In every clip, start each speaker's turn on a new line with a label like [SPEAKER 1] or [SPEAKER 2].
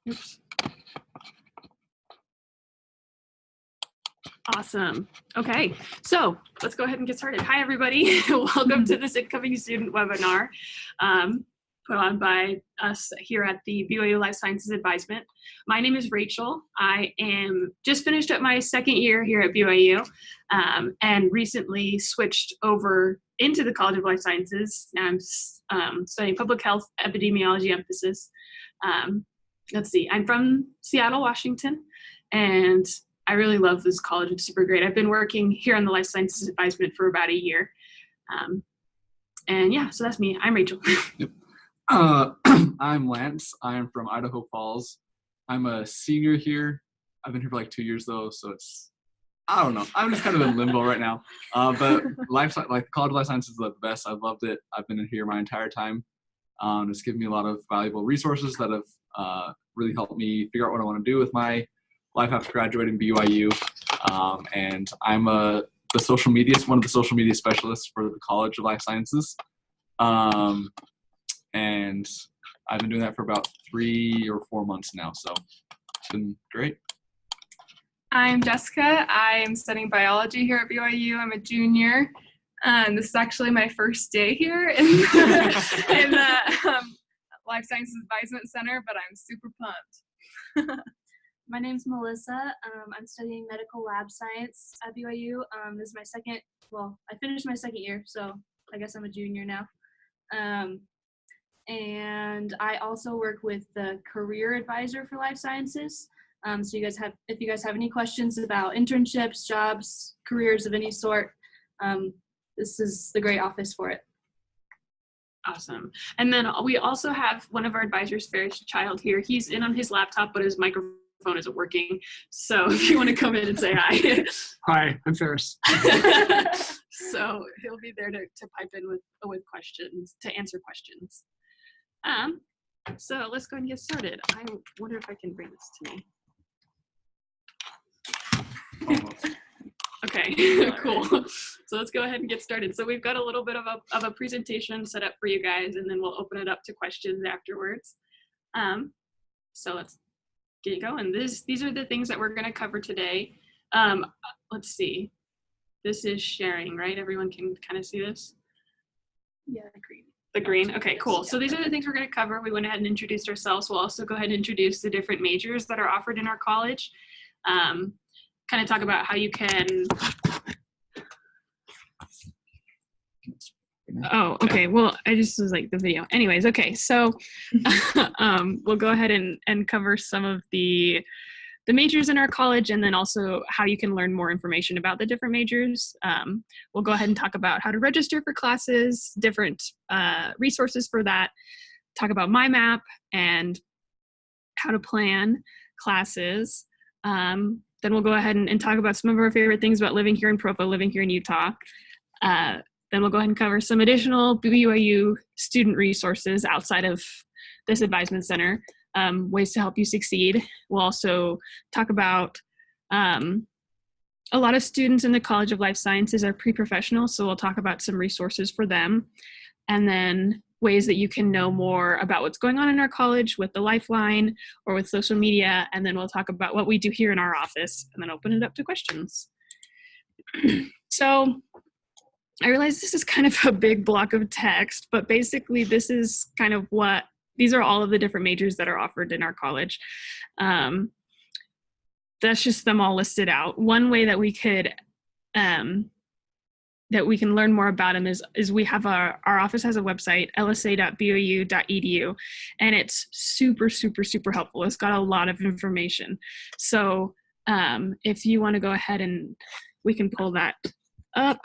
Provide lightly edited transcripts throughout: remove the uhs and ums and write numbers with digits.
[SPEAKER 1] Oops. Awesome. Okay, so let's go ahead and get started. Hi, everybody. Welcome to this incoming student webinar put on by us here at the BYU Life Sciences Advisement. My name is Rachel. I am just finished up my second year here at BYU and recently switched over into the College of Life Sciences. I'm studying public health epidemiology emphasis. Let's see, I'm from Seattle, Washington, and I really love this college. It's super great. I've been working here on the Life Sciences Advisement for about a year. And yeah, so that's me. I'm Rachel.
[SPEAKER 2] Yep. I'm Lance. I'm from Idaho Falls. I'm a senior here. I've been here for like 2 years though, so I don't know. I'm just kind of in limbo right now. But College of Life Sciences is the best. I've loved it. I've been here my entire time. It's given me a lot of valuable resources that have really helped me figure out what I want to do with my life after graduating BYU, and I'm one of the social media specialists for the College of Life Sciences, and I've been doing that for about 3 or 4 months now, so it's been great.
[SPEAKER 3] I'm Jessica. I'm studying biology here at BYU. I'm a junior, and this is actually my first day here in the Life Sciences Advisement Center, but I'm super pumped.
[SPEAKER 4] My name's Melissa. I'm studying medical lab science at BYU. This is my I finished my second year, so I guess I'm a junior now. And I also work with the career advisor for life sciences. So if you guys have any questions about internships, jobs, careers of any sort, this is the great office for it.
[SPEAKER 1] Awesome. And then we also have one of our advisors, Farris Child, here. He's in on his laptop, but his microphone isn't working, so if you want to come in and say hi.
[SPEAKER 5] Hi, I'm Farris.
[SPEAKER 1] So he'll be there to pipe in with questions, to answer questions. So let's go ahead and get started. I wonder if I can bring this to me. Okay, cool. So let's go ahead and get started. So we've got a little bit of a presentation set up for you guys, and then we'll open it up to questions afterwards. So let's get going. These are the things that we're going to cover today. Let's see. This is sharing, right? Everyone can kind of see this?
[SPEAKER 4] Yeah, the green.
[SPEAKER 1] The green. Okay, cool. So these are the things we're going to cover. We went ahead and introduced ourselves. We'll also go ahead and introduce the different majors that are offered in our college. Kind of talk about how you can... Oh, okay. Well, I just was like the video. Anyways, okay. So we'll go ahead and cover some of the majors in our college, and then also how you can learn more information about the different majors. We'll go ahead and talk about how to register for classes, different resources for that, talk about MyMAP and how to plan classes. Then we'll go ahead and talk about some of our favorite things about living here in Provo, living here in Utah. Then we'll go ahead and cover some additional BYU student resources outside of this advisement center, ways to help you succeed. We'll also talk about a lot of students in the College of Life Sciences are pre-professional, so we'll talk about some resources for them, and then ways that you can know more about what's going on in our college with the Lifeline or with social media, and then we'll talk about what we do here in our office, and then open it up to questions. So I realize this is kind of a big block of text, but basically this is kind of these are all of the different majors that are offered in our college. That's just them all listed out. One way that we could, that we can learn more about them is we have our office has a website, lsa.byu.edu, and it's super, super, super helpful. It's got a lot of information. So if you want to go ahead and we can pull that up.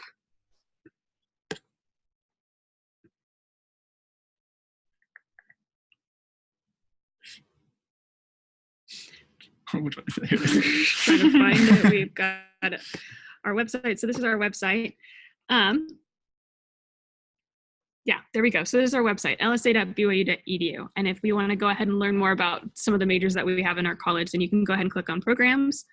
[SPEAKER 5] Which one?
[SPEAKER 1] Trying to find it. We've got our website. So this is our website. Yeah, there we go. So this is our website, lsa.byu.edu. And if we want to go ahead and learn more about some of the majors that we have in our college, then you can go ahead and click on programs.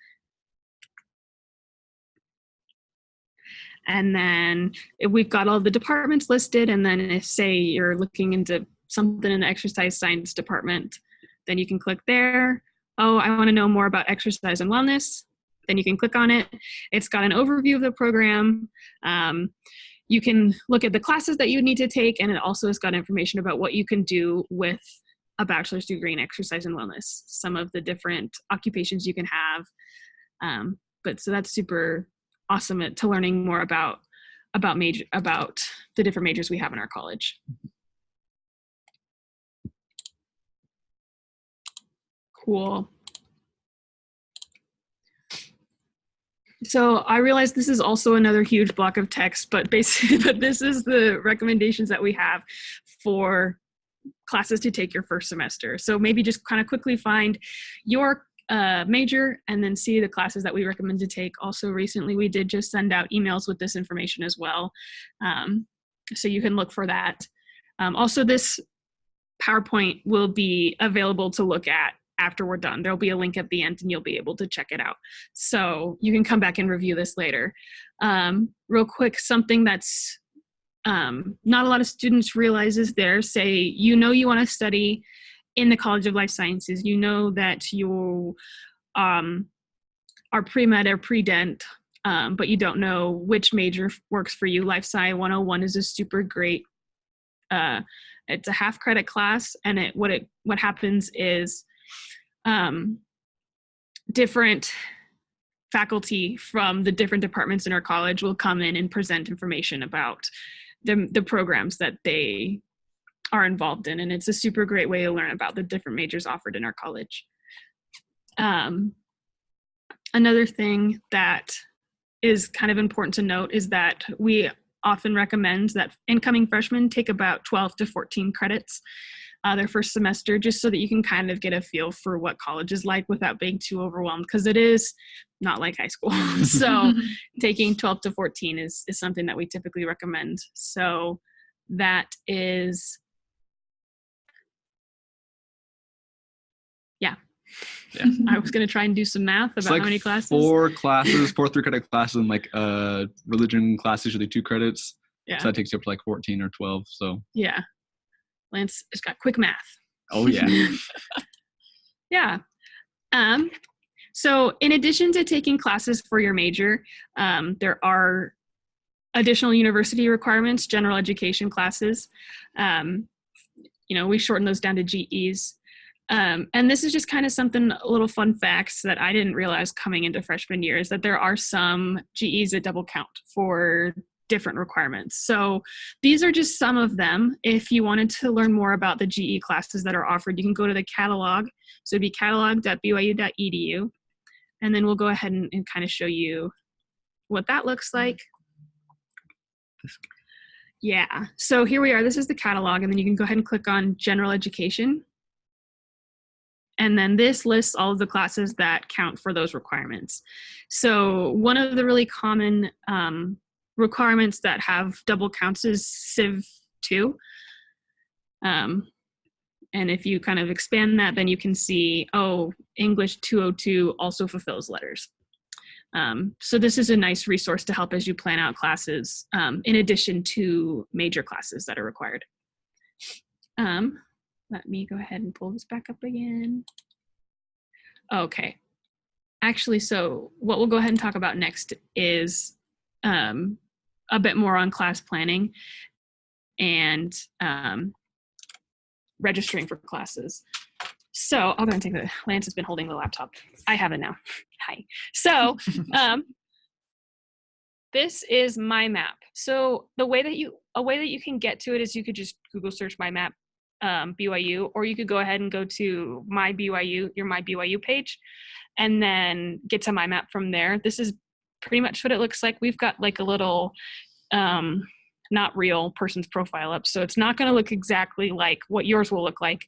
[SPEAKER 1] And then we've got all the departments listed. And then if, say, you're looking into something in the exercise science department, Then you can click there. Oh, I want to know more about exercise and wellness. Then you can click on it. It's got an overview of the program. You can look at the classes that you need to take, and it also has got information about what you can do with a bachelor's degree in exercise and wellness, some of the different occupations you can have. So that's super awesome to learning more about the different majors we have in our college. Cool. So I realize this is also another huge block of text, but basically, this is the recommendations that we have for classes to take your first semester. So maybe just kind of quickly find your major and then see the classes that we recommend to take. Also recently, we did just send out emails with this information as well. So you can look for that. Also, this PowerPoint will be available to look at after we're done. There'll be a link at the end and you'll be able to check it out. So you can come back and review this later. Real quick, something that's not a lot of students realize is there. Say, you want to study in the College of Life Sciences. You know that you are pre-med or pre-dent, but you don't know which major works for you. Life Sci 101 is a super great, it's a half credit class, and what happens is different faculty from the different departments in our college will come in and present information about the programs that they are involved in, and it's a super great way to learn about the different majors offered in our college. Another thing that is kind of important to note is that we often recommend that incoming freshmen take about 12 to 14 credits their first semester, just so that you can kind of get a feel for what college is like without being too overwhelmed, because it is not like high school. So taking 12 to 14 is something that we typically recommend. So that is, yeah. I was going to try and do some math about how many classes. 4
[SPEAKER 5] 3-credit classes, and like religion class, usually 2 credits.
[SPEAKER 1] Yeah.
[SPEAKER 5] So that takes you up to like 14 or 12. So
[SPEAKER 1] yeah. Lance has got quick math.
[SPEAKER 5] Oh, yeah.
[SPEAKER 1] Yeah. So in addition to taking classes for your major, there are additional university requirements, general education classes. We shorten those down to GEs. And this is just kind of a little fun facts that I didn't realize coming into freshman year, is that there are some GEs that double count for different requirements. So these are just some of them. If you wanted to learn more about the GE classes that are offered, you can go to the catalog. So it'd be catalog.byu.edu. And then we'll go ahead and kind of show you what that looks like. Yeah, so here we are. This is the catalog, and then you can go ahead and click on General Education. And then this lists all of the classes that count for those requirements. So one of the really common requirements that have double counts is Civ 2. And if you kind of expand that, then you can see, English 202 also fulfills letters. So this is a nice resource to help as you plan out classes, in addition to major classes that are required. Let me go ahead and pull this back up again. Okay. Actually, so what we'll go ahead and talk about next is a bit more on class planning and registering for classes. So I'll go and take Lance has been holding the laptop. I have it now. Hi. So this is MyMAP. So a way that you can get to it is you could just Google search MyMAP BYU, or you could go ahead and go to your My BYU page, and then get to MyMAP from there. This is pretty much what it looks like. We've got like a little not real person's profile up, so it's not going to look exactly like what yours will look like.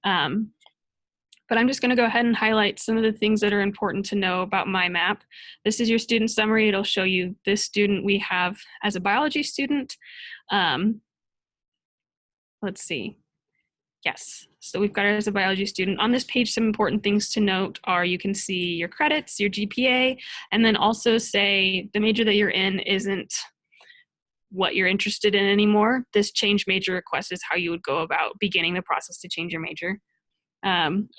[SPEAKER 1] But I'm just going to go ahead and highlight some of the things that are important to know about MyMAP. This is your student summary. It'll show you this student we have as a biology student. Let's see. Yes, so we've got her as a biology student. On this page, some important things to note are you can see your credits, your GPA, and then also say the major that you're in isn't what you're interested in anymore. This change major request is how you would go about beginning the process to change your major.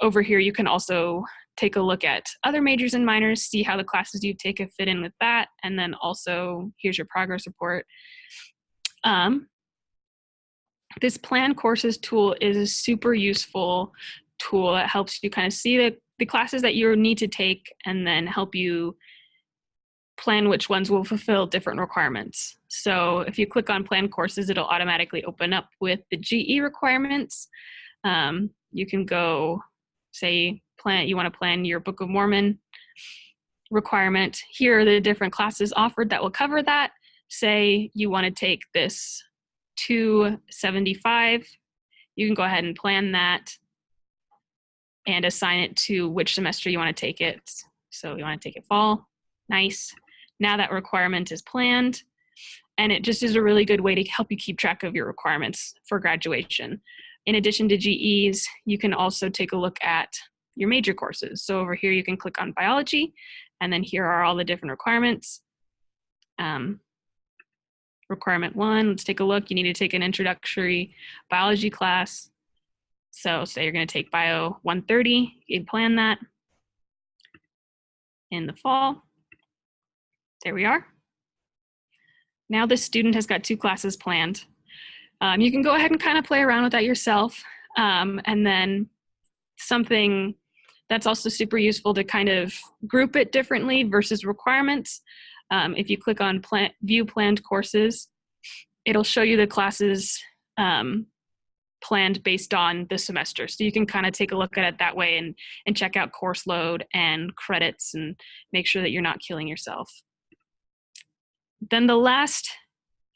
[SPEAKER 1] Over here, you can also take a look at other majors and minors, see how the classes you take fit in with that, and then also here's your progress report. This plan courses tool is a super useful tool that helps you kind of see the classes that you need to take and then help you plan which ones will fulfill different requirements. So if you click on plan courses, it'll automatically open up with the GE requirements. You can go say you want to plan your Book of Mormon requirement. Here are the different classes offered that will cover that. Say you want to take this 275, you can go ahead and plan that and assign it to which semester you want to take it. So you want to take it fall. Nice. Now that requirement is planned, and it just is a really good way to help you keep track of your requirements for graduation. In addition to GEs, you can also take a look at your major courses. So over here, you can click on biology, and then here are all the different requirements. Requirement 1, let's take a look. You need to take an introductory biology class. So say you're going to take Bio 130, you can plan that in the fall. There we are. Now this student has got 2 classes planned. You can go ahead and kind of play around with that yourself. And then something that's also super useful to kind of group it differently versus requirements. If you click on view planned courses, it'll show you the classes planned based on the semester. So you can kind of take a look at it that way and check out course load and credits and make sure that you're not killing yourself. Then the last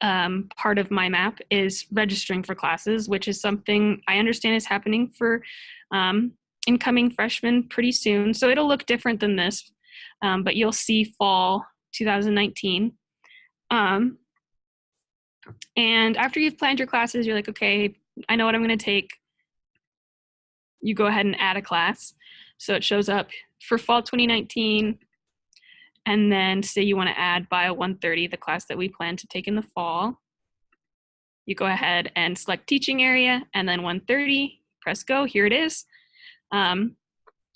[SPEAKER 1] part of MyMAP is registering for classes, which is something I understand is happening for incoming freshmen pretty soon. So it'll look different than this, but you'll see fall 2019. And after you've planned your classes, you're like, okay, I know what I'm going to take. You go ahead and add a class. So it shows up for fall 2019. And then say you want to add Bio 130, the class that we plan to take in the fall. You go ahead and select teaching area and then 130, press go, here it is. And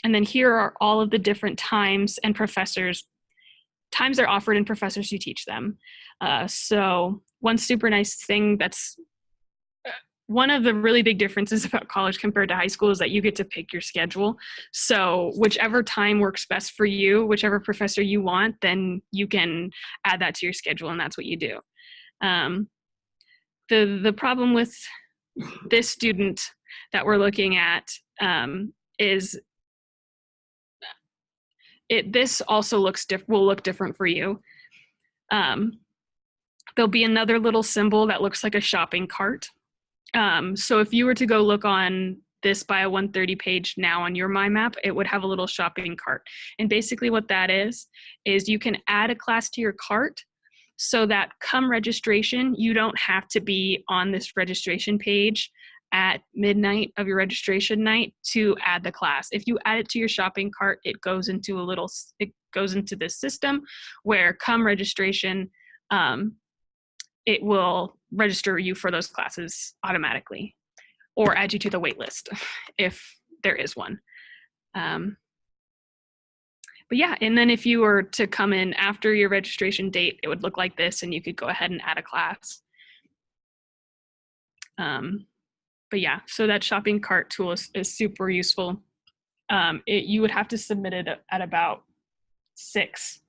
[SPEAKER 1] then here are all of the different times and times are offered and professors who teach them. So one super nice thing that's one of the really big differences about college compared to high school is that you get to pick your schedule. So whichever time works best for you, whichever professor you want, then you can add that to your schedule and that's what you do. The problem with this student that we're looking at is this also will look different for you. There'll be another little symbol that looks like a shopping cart. So if you were to go look on this Bio 130 page now on your MyMAP, it would have a little shopping cart. And basically what that is you can add a class to your cart so that come registration, you don't have to be on this registration page at midnight of your registration night to add the class. If you add it to your shopping cart, it goes into this system where come registration, it will register you for those classes automatically or add you to the wait list if there is one. But yeah, and then if you were to come in after your registration date, it would look like this and you could go ahead and add a class. But yeah, so that shopping cart tool is super useful. You would have to submit it at about 6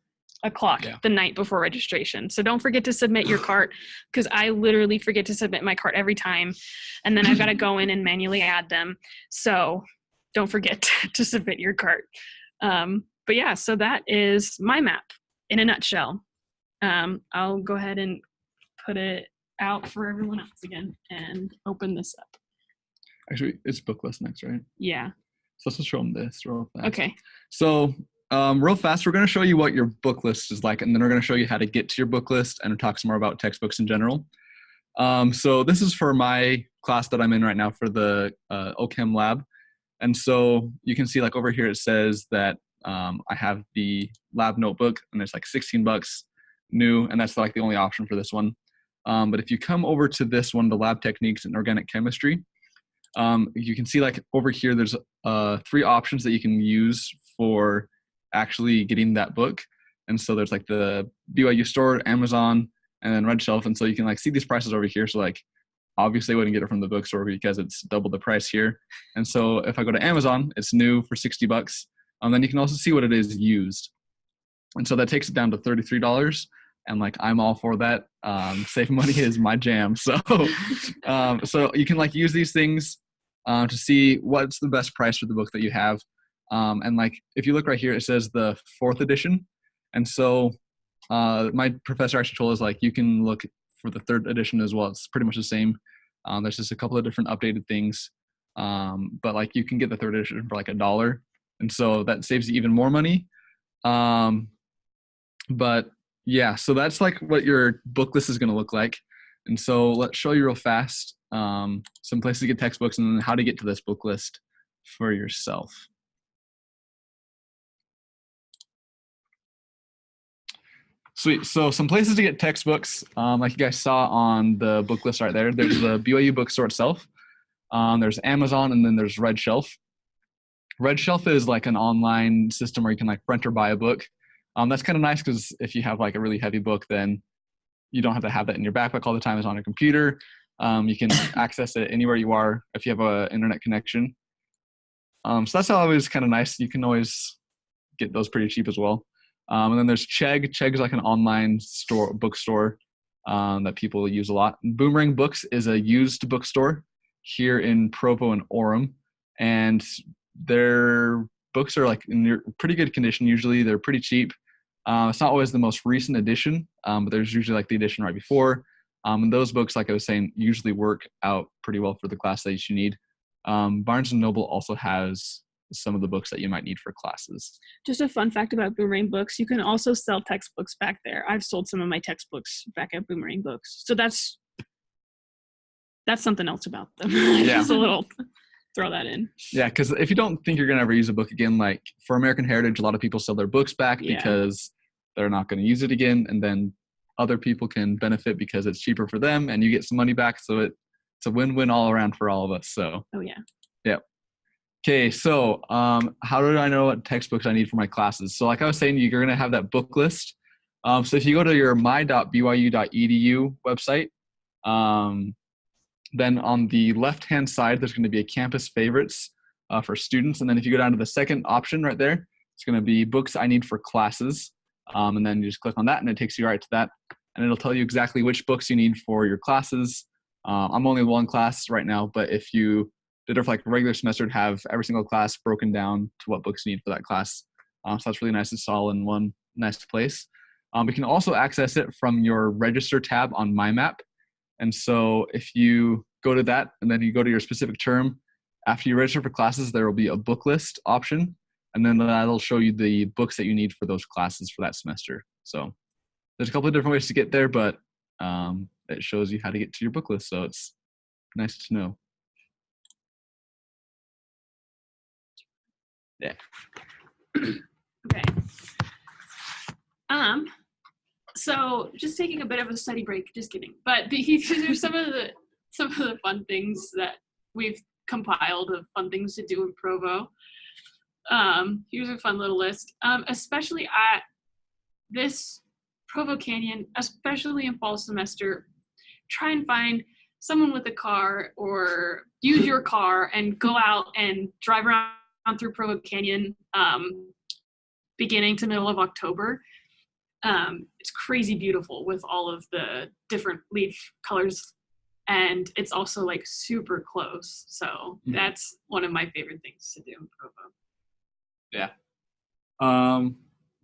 [SPEAKER 1] o'clock the night before registration. So don't forget to submit your cart, because I literally forget to submit my cart every time. And then I've got to go in and manually add them. So don't forget to submit your cart. But yeah, so that is MyMAP in a nutshell. I'll go ahead and put it out for everyone else again and open this up.
[SPEAKER 5] Actually, it's book list next, right?
[SPEAKER 1] Yeah.
[SPEAKER 5] So let's just show them this real fast.
[SPEAKER 1] Okay.
[SPEAKER 5] So real fast, we're going to show you what your book list is like, and then we're going to show you how to get to your book list and talk some more about textbooks in general. So this is for my class that I'm in right now for the OChem lab. And so you can see like over here it says that I have the lab notebook and it's like $16 new, and that's like the only option for this one. But if you come over to this one, the lab techniques in organic chemistry, You can see like over here, there's 3 options that you can use for actually getting that book. And so there's like the BYU store, Amazon, and then Red Shelf. And so you can like see these prices over here. So like, obviously I wouldn't get it from the bookstore because it's double the price here. And so if I go to Amazon, it's new for $60. Then you can also see what it is used. And so that takes it down to $33. And like, I'm all for that. Saving money is my jam. So, so you can like use these things to see what's the best price for the book that you have. And like, if you look right here, it says the 4th edition. And so my professor actually told us like, you can look for the 3rd edition as well. It's pretty much the same. There's just a couple of different updated things. But like, you can get the 3rd edition for like $1. And so that saves you even more money. But yeah, so that's like what your book list is going to look like. And so let's show you real fast some places to get textbooks and then how to get to this book list for yourself. Sweet. So some places to get textbooks, like you guys saw on the book list right there. There's the BYU bookstore itself. There's Amazon, and then there's Red Shelf. Red Shelf is like an online system where you can like rent or buy a book. That's kind of nice because if you have like a really heavy book, then you don't have to have that in your backpack all the time. It's on a computer. You can access it anywhere you are if you have an internet connection. So that's always kind of nice. You can always get those pretty cheap as well. And then there's Chegg. Chegg is like an online bookstore that people use a lot. Boomerang Books is a used bookstore here in Provo and Orem. And their books are like in pretty good condition usually. They're pretty cheap. It's not always the most recent edition, but there's usually like the edition right before. And those books, like I was saying, usually work out pretty well for the class that you need. Barnes & Noble also has some of the books that you might need for classes.
[SPEAKER 1] Just a fun fact about Boomerang Books, you can also sell textbooks back there. I've sold some of my textbooks back at Boomerang Books. So that's something else about them.
[SPEAKER 5] Yeah.
[SPEAKER 1] Just a little, throw that in.
[SPEAKER 5] Yeah, because if you don't think you're going to ever use a book again, like for American Heritage, a lot of people sell their books back because they're not going to use it again. And then other people can benefit because it's cheaper for them and you get some money back. So it's a win-win all around for all of us. So,
[SPEAKER 1] oh yeah.
[SPEAKER 5] Yeah. Okay, so how do I know what textbooks I need for my classes? So like I was saying, you're going to have that book list. So if you go to your my.byu.edu website, then on the left-hand side, there's going to be a campus favorites for students. And then if you go down to the second option right there, it's going to be books I need for classes. And then you just click on that and it takes you right to that. And it'll tell you exactly which books you need for your classes. I'm only one class right now, but if you did it for like a regular semester, it'd have every single class broken down to what books you need for that class. So that's really nice. It's all in one nice place. We can also access it from your register tab on MyMAP. And so if you go to that and then you go to your specific term, after you register for classes, there will be a book list option. And then that'll show you the books that you need for those classes for that semester. So there's a couple of different ways to get there, but it shows you how to get to your book list. So it's nice to know. Yeah.
[SPEAKER 1] Okay. So just taking a bit of a study break, just kidding. But these are some of the fun things that we've compiled of fun things to do in Provo. Here's a fun little list. Especially at this Provo Canyon, especially in fall semester, try and find someone with a car or use your car and go out and drive around through Provo Canyon beginning to middle of October. It's crazy beautiful with all of the different leaf colors, and it's also like super close. So that's one of my favorite things to do in Provo.
[SPEAKER 2] Yeah.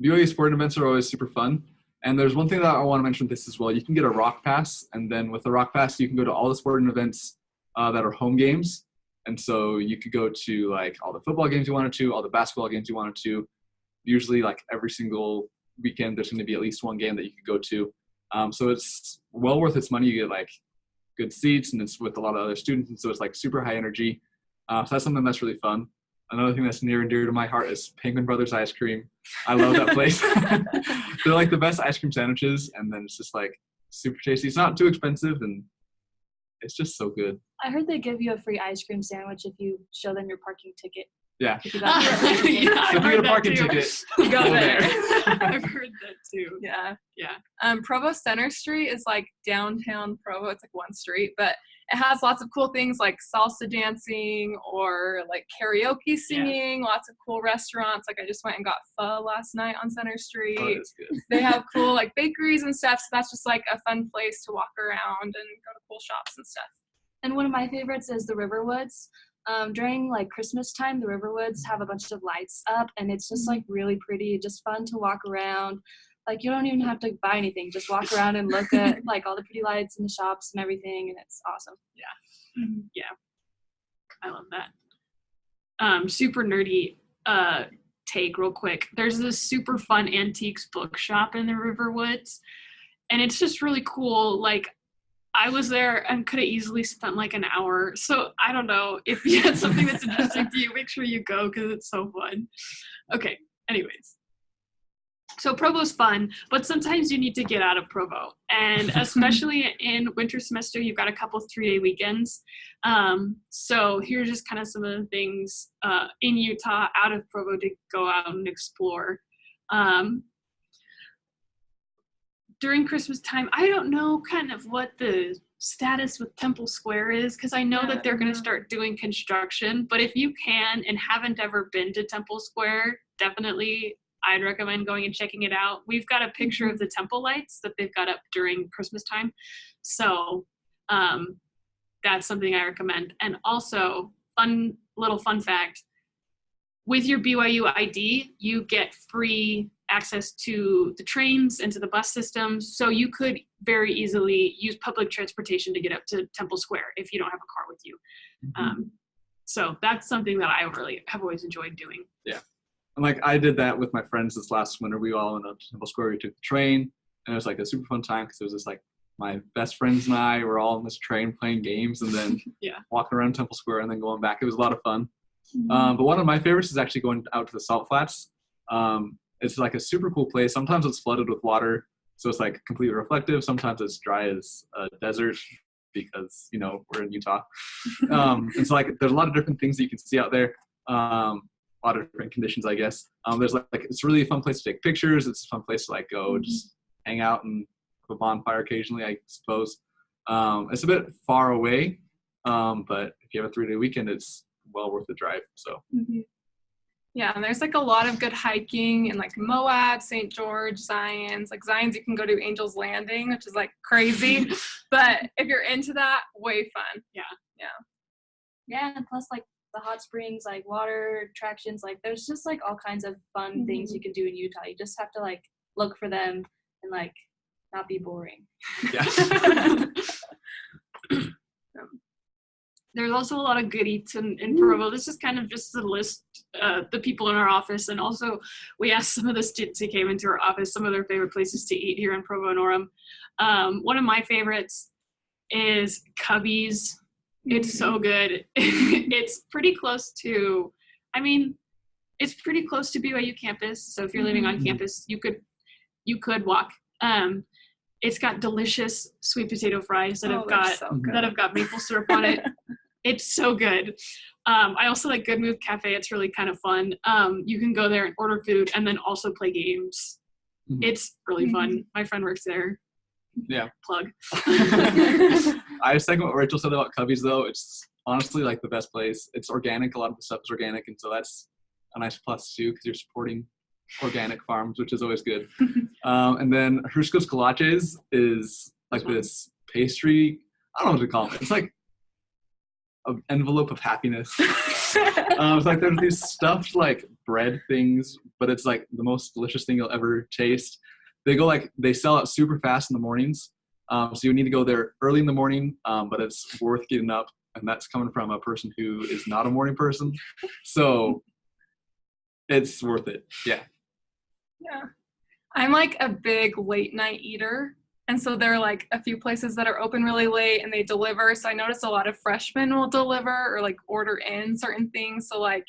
[SPEAKER 2] BYU sporting events are always super fun. And there's one thing that I want to mention with this as well. You can get a rock pass, and then with the rock pass, you can go to all the sporting events that are home games. And so you could go to like all the football games you wanted to, all the basketball games you wanted to. Usually like every single weekend, there's going to be at least one game that you could go to. So it's well worth its money. You get like good seats, and it's with a lot of other students. And so it's like super high energy. So that's something that's really fun. Another thing that's near and dear to my heart is Penguin Brothers ice cream. I love that place. They're like the best ice cream sandwiches, and then it's just like super tasty. It's not too expensive, and it's just so good.
[SPEAKER 4] I heard they give you a free ice cream sandwich if you show them your parking ticket.
[SPEAKER 2] Yeah.
[SPEAKER 4] If you got
[SPEAKER 1] Yeah,
[SPEAKER 2] So if you
[SPEAKER 1] I've
[SPEAKER 2] get
[SPEAKER 1] heard
[SPEAKER 2] a
[SPEAKER 1] that
[SPEAKER 2] parking
[SPEAKER 1] too.
[SPEAKER 2] ticket,
[SPEAKER 3] Go
[SPEAKER 2] go
[SPEAKER 3] there.
[SPEAKER 1] I've heard that too.
[SPEAKER 3] Yeah.
[SPEAKER 1] Yeah.
[SPEAKER 3] Provo Center Street is like downtown Provo. It's like one street, but it has lots of cool things like salsa dancing or like karaoke singing, lots of cool restaurants. Like I just went and got pho last night on Center Street.
[SPEAKER 2] Oh, it's good.
[SPEAKER 3] They have cool like bakeries and stuff. So that's just like a fun place to walk around and go to cool shops and stuff.
[SPEAKER 4] And one of my favorites is the Riverwoods. During like Christmas time, the Riverwoods have a bunch of lights up, and it's just like really pretty, just fun to walk around. Like you don't even have to buy anything, just walk around and look at like all the pretty lights in the shops and everything, and it's awesome.
[SPEAKER 1] Yeah. I love that. Super nerdy take real quick. There's this super fun antiques bookshop in the Riverwoods, and it's just really cool. Like I was there and could have easily spent like an hour. So I don't know, if you had something that's interesting to you, make sure you go because it's so fun. Okay, anyways. So Provo's fun, but sometimes you need to get out of Provo. And especially in winter semester, you've got a couple 3-day weekends. So here's just kind of some of the things in Utah out of Provo to go out and explore. During Christmas time, I don't know kind of what the status with Temple Square is, because I know that they're going to start doing construction, but if you can and haven't ever been to Temple Square, definitely I'd recommend going and checking it out. We've got a picture of the temple lights that they've got up during Christmas time. So that's something I recommend. And also, fun fact, with your BYU ID, you get free access to the trains and to the bus systems. So you could very easily use public transportation to get up to Temple Square if you don't have a car with you. So that's something that I really have always enjoyed doing.
[SPEAKER 2] Yeah. And like I did that with my friends this last winter. We all went up to Temple Square. We took the train, and it was like a super fun time because it was just like my best friends and I were all on this train playing games and then walking around Temple Square and then going back. It was a lot of fun. But one of my favorites is actually going out to the Salt Flats. It's like a super cool place. Sometimes it's flooded with water, so it's like completely reflective. Sometimes it's dry as a desert because, you know, we're in Utah. And so like there's a lot of different things that you can see out there. A lot of different conditions, I guess. There's like it's really a fun place to take pictures. It's a fun place to like go just hang out and have a bonfire occasionally, I suppose. It's a bit far away, but if you have a 3-day weekend, it's well worth the drive. So.
[SPEAKER 3] Yeah, and there's like a lot of good hiking in like Moab, St. George, Zion's. Like Zion's, you can go to Angel's Landing, which is like crazy. But if you're into that, way fun.
[SPEAKER 4] Yeah, and plus like the hot springs, like water attractions, like there's just like all kinds of fun things you can do in Utah. You just have to like look for them and like not be boring.
[SPEAKER 2] Yeah.
[SPEAKER 1] There's also a lot of good eats in Provo. This is kind of just the list, the people in our office, and also we asked some of the students who came into our office some of their favorite places to eat here in Provo and Orem. One of my favorites is Cubby's. It's so good. It's pretty close to, it's pretty close to BYU campus. So if you're living on campus, you could walk. It's got delicious sweet potato fries that have got maple syrup on it. It's so good. I also like Good Move Cafe. It's really kind of fun. You can go there and order food and then also play games. It's really fun. My friend works there.
[SPEAKER 2] Yeah.
[SPEAKER 1] Plug.
[SPEAKER 2] I second what Rachel said about Cubby's though. It's honestly like the best place. It's organic. A lot of the stuff is organic, and so that's a nice plus too because you're supporting organic farms, which is always good. And then Hrusko's Kolaches is like this pastry. I don't know what to call it. It's like an envelope of happiness. It's like there's these stuffed like bread things, but it's like the most delicious thing you'll ever taste. They sell out super fast in the mornings. So you need to go there early in the morning, but it's worth getting up. And that's coming from a person who is not a morning person. So it's worth it. Yeah.
[SPEAKER 3] Yeah. I'm like a big late night eater. And so there are like a few places that are open really late and they deliver. So I notice a lot of freshmen will deliver or like order in certain things. So like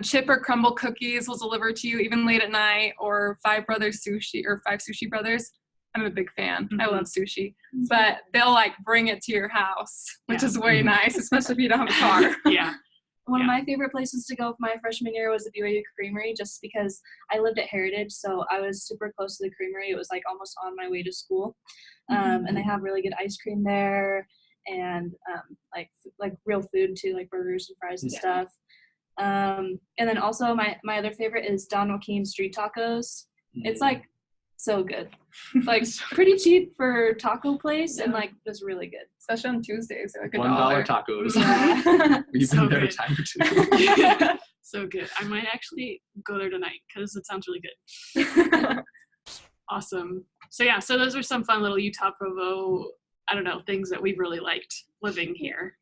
[SPEAKER 3] chip or crumble cookies will deliver to you even late at night, or Five Sushi Brothers. I'm a big fan. I
[SPEAKER 1] Mhm.
[SPEAKER 3] love sushi, but they'll like bring it to your house, which
[SPEAKER 1] Yeah.
[SPEAKER 3] is way nice, especially if you don't have a car.
[SPEAKER 1] Yeah.
[SPEAKER 4] One of
[SPEAKER 1] Yeah.
[SPEAKER 4] my favorite places to go for my freshman year was the BYU Creamery, just because I lived at Heritage, so I was super close to the Creamery. It was like almost on my way to school, and they have really good ice cream there, and like real food too, like burgers and fries and
[SPEAKER 1] Yeah.
[SPEAKER 4] stuff. And then also my other favorite is Don Joaquin Street Tacos. It's like so good, like pretty cheap for taco place, and like just really good.
[SPEAKER 3] Especially on Tuesdays, they're like
[SPEAKER 2] $1
[SPEAKER 3] $1.
[SPEAKER 2] tacos.
[SPEAKER 4] Yeah.
[SPEAKER 2] We've
[SPEAKER 1] So
[SPEAKER 2] been there a
[SPEAKER 1] good.
[SPEAKER 2] time or two.
[SPEAKER 1] So good. I might actually go there tonight because it sounds really good. Awesome. So yeah, so those are some fun little Utah Provo, I don't know, things that we've really liked living here.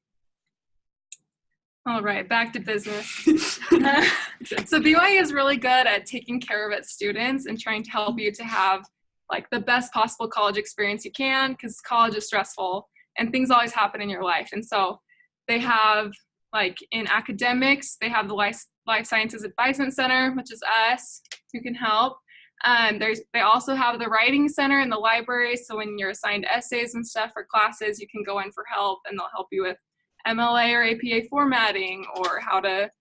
[SPEAKER 3] All right, back to business. So BYU is really good at taking care of its students and trying to help you to have like the best possible college experience you can, because college is stressful and things always happen in your life. And so they have, like in academics, they have the Life Sciences Advisement Center, which is us, who can help. They also have the Writing Center in the library, so when you're assigned essays and stuff for classes, you can go in for help, and they'll help you with MLA or APA formatting, or how to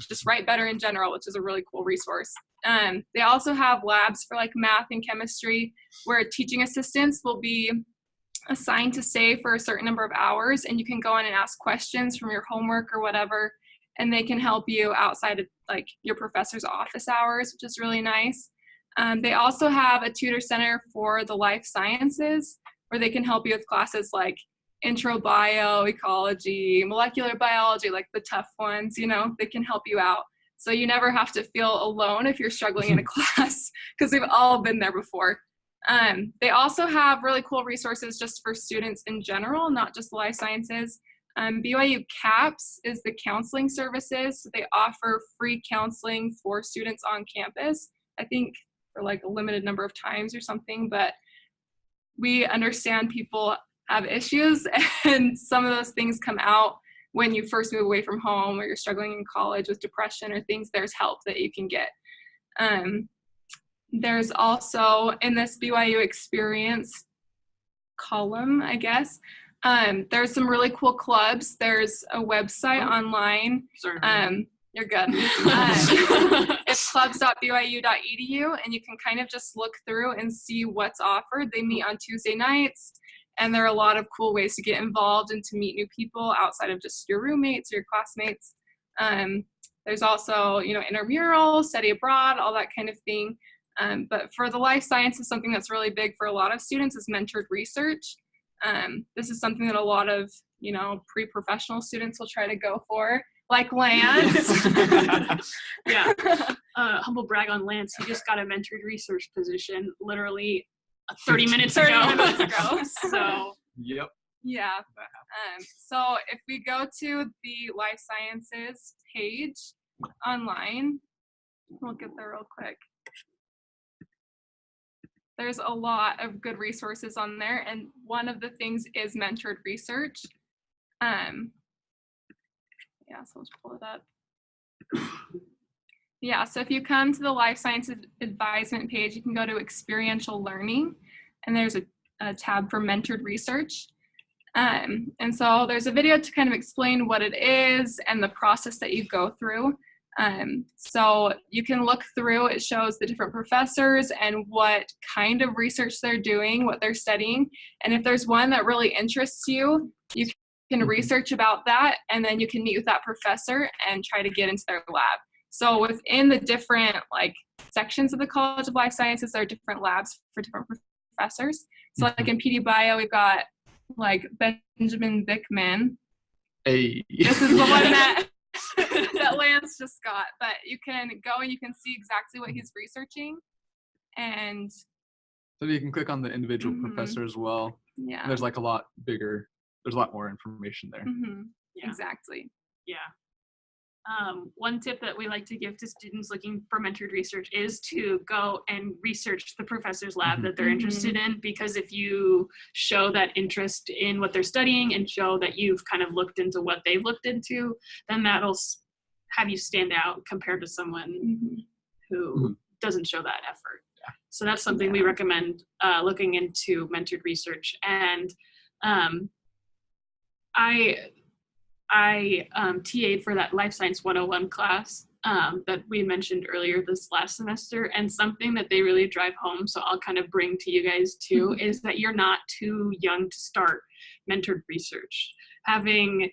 [SPEAKER 3] just write better in general, which is a really cool resource. They also have labs for like math and chemistry, where teaching assistants will be assigned to stay for a certain number of hours, and you can go in and ask questions from your homework or whatever, and they can help you outside of like your professor's office hours, which is really nice. They also have a tutor center for the life sciences, where they can help you with classes like intro bio, ecology, molecular biology, like the tough ones, you know, they can help you out. So you never have to feel alone if you're struggling in a class, because we've all been there before. They also have really cool resources just for students in general, not just life sciences. BYU CAPS is the counseling services. They offer free counseling for students on campus, I think for like a limited number of times or something, but we understand people have issues, and some of those things come out when you first move away from home, or you're struggling in college with depression or things. There's help that you can get. There's also, in this BYU experience column, I guess, there's some really cool clubs. There's a website online.
[SPEAKER 1] Sorry.
[SPEAKER 3] You're good. It's clubs.byu.edu, and you can kind of just look through and see what's offered. They meet on Tuesday nights, and there are a lot of cool ways to get involved and to meet new people outside of just your roommates or your classmates. There's also, you know, intramural, study abroad, all that kind of thing. But for the life sciences, something that's really big for a lot of students is mentored research. This is something that a lot of, you know, pre-professional students will try to go for, like Lance.
[SPEAKER 1] Yeah. Humble brag on Lance. He just got a mentored research position literally 30 minutes ago.
[SPEAKER 3] 30 minutes ago.
[SPEAKER 1] So
[SPEAKER 2] Yep.
[SPEAKER 3] Yeah. So if we go to the life sciences page online, we'll get there real quick. There's a lot of good resources on there, and one of the things is mentored research. Yeah, so let's pull it up. Yeah, so if you come to the Life Sciences Advisement page, you can go to Experiential Learning, and there's a tab for mentored research. And so there's a video to kind of explain what it is and the process that you go through. So you can look through, it shows the different professors and what kind of research they're doing, what they're studying. And if there's one that really interests you, you can research about that, and then you can meet with that professor and try to get into their lab. So within the different like sections of the College of Life Sciences, there are different labs for different professors. So like in PDBIO, we've got like Benjamin Bickman.
[SPEAKER 2] Hey.
[SPEAKER 3] This is the one that that Lance just got, but you can go and you can see exactly what he's researching. And
[SPEAKER 2] So you can click on the individual professor as well.
[SPEAKER 3] yeah,
[SPEAKER 2] There's like a lot bigger, there's a lot more information there.
[SPEAKER 1] Yeah.
[SPEAKER 3] Exactly.
[SPEAKER 1] Yeah. One tip that we like to give to students looking for mentored research is to go and research the professor's lab that they're interested in, because if you show that interest in what they're studying and show that you've kind of looked into what they've looked into, then that'll have you stand out compared to someone who doesn't show that effort. So that's something we recommend looking into, mentored research. And I TA'd for that Life Science 101 class that we mentioned earlier this last semester, and something that they really drive home, so I'll kind of bring to you guys too, is that you're not too young to start mentored research. Having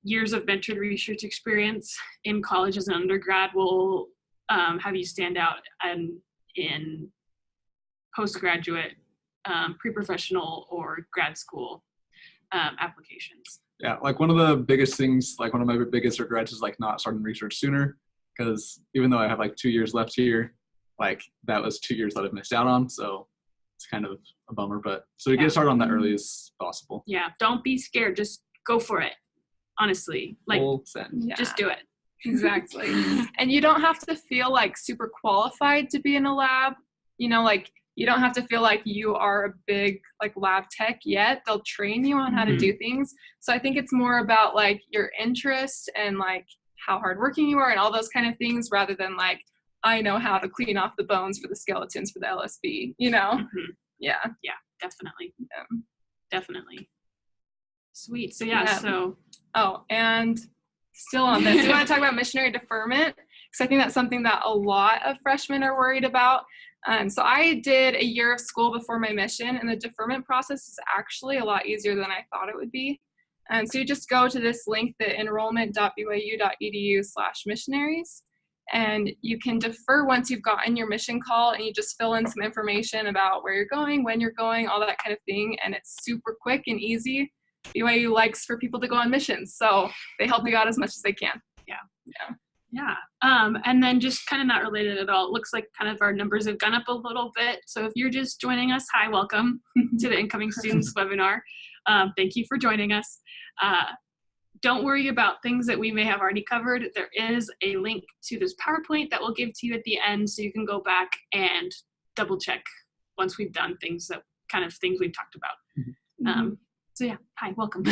[SPEAKER 1] years of mentored research experience in college as an undergrad will have you stand out in postgraduate, pre-professional, or grad school applications.
[SPEAKER 2] Yeah, like one of the biggest things, like one of my biggest regrets is like not starting research sooner, because even though I have like 2 years left here, like that was 2 years that I've missed out on. So it's kind of a bummer, but so to get started on that early as possible.
[SPEAKER 1] Yeah, don't be scared. Just go for it. Honestly, like just do it.
[SPEAKER 3] Exactly. And you don't have to feel like super qualified to be in a lab. You know, like you don't have to feel like you are a big like lab tech yet. They'll train you on how to do things. So I think it's more about like your interest and like how hardworking you are and all those kind of things, rather than like, I know how to clean off the bones for the skeletons for the LSB, you know? Yeah.
[SPEAKER 1] Yeah, definitely.
[SPEAKER 3] Yeah.
[SPEAKER 1] Definitely. Sweet. So so.
[SPEAKER 3] Oh, and still on this, we want to talk about missionary deferment, because I think that's something that a lot of freshmen are worried about. So I did a year of school before my mission, and the deferment process is actually a lot easier than I thought it would be. So you just go to this link, the enrollment.byu.edu/missionaries, and you can defer once you've gotten your mission call, and you just fill in some information about where you're going, when you're going, all that kind of thing, and it's super quick and easy. BYU likes for people to go on missions, so they help you out as much as they can.
[SPEAKER 1] Yeah. And then just kind of not related at all, it looks like kind of our numbers have gone up a little bit. So if you're just joining us, hi, welcome to the Incoming Students webinar. Thank you for joining us. Don't worry about things that we may have already covered. There is a link to this PowerPoint that we'll give to you at the end, so you can go back and double check once we've done things we've talked about. So yeah, hi, welcome.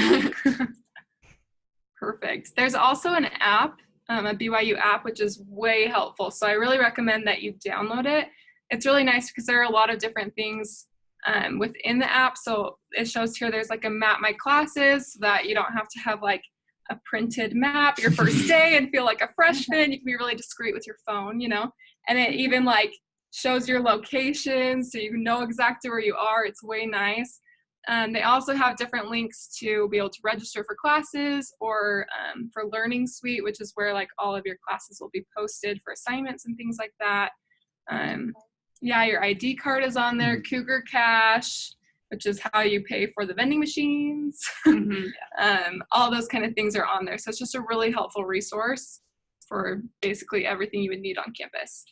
[SPEAKER 3] Perfect. There's also an app, a BYU app, which is way helpful. So I really recommend that you download it. It's really nice because there are a lot of different things within the app. So it shows here there's like a map my classes, so that you don't have to have like a printed map your first day and feel like a freshman. You can be really discreet with your phone, you know, and it even like shows your location so you know exactly where you are. It's way nice. They also have different links to be able to register for classes, or for Learning Suite, which is where like all of your classes will be posted for assignments and things like that. Yeah, your ID card is on there, Cougar Cash, which is how you pay for the vending machines. All those kind of things are on there. So it's just a really helpful resource for basically everything you would need on campus.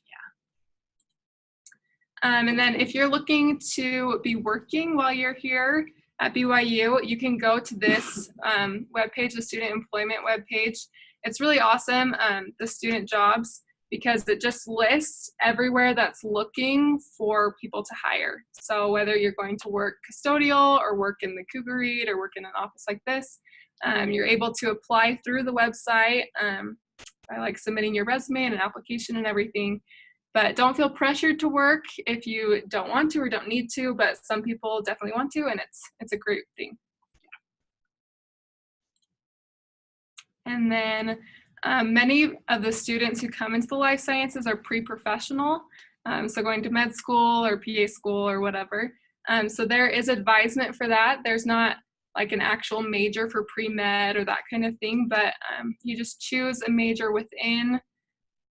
[SPEAKER 3] And then if you're looking to be working while you're here at BYU, you can go to this webpage, the student employment webpage. It's really awesome, the student jobs, because it just lists everywhere that's looking for people to hire. So whether you're going to work custodial or work in the Cougar Read or work in an office like this, you're able to apply through the website by like submitting your resume and an application and everything. But don't feel pressured to work if you don't want to or don't need to, but some people definitely want to, and it's a great thing. And then many of the students who come into the life sciences are pre-professional, so going to med school or PA school or whatever. So there is advisement for that. There's not like an actual major for pre-med or that kind of thing, but you just choose a major within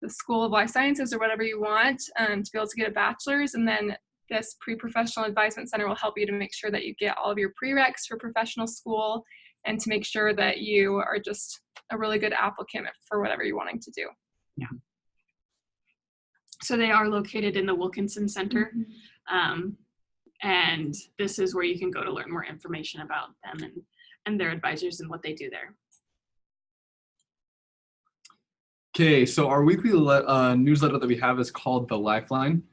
[SPEAKER 3] the School of Life Sciences or whatever you want to be able to get a bachelor's, and then this pre-professional advisement center will help you to make sure that you get all of your prereqs for professional school, and to make sure that you are just a really good applicant for whatever you're wanting to do.
[SPEAKER 1] Yeah. So they are located in the Wilkinson Center, and this is where you can go to learn more information about them and their advisors and what they do there.
[SPEAKER 2] Okay, so our weekly newsletter that we have is called The Lifeline.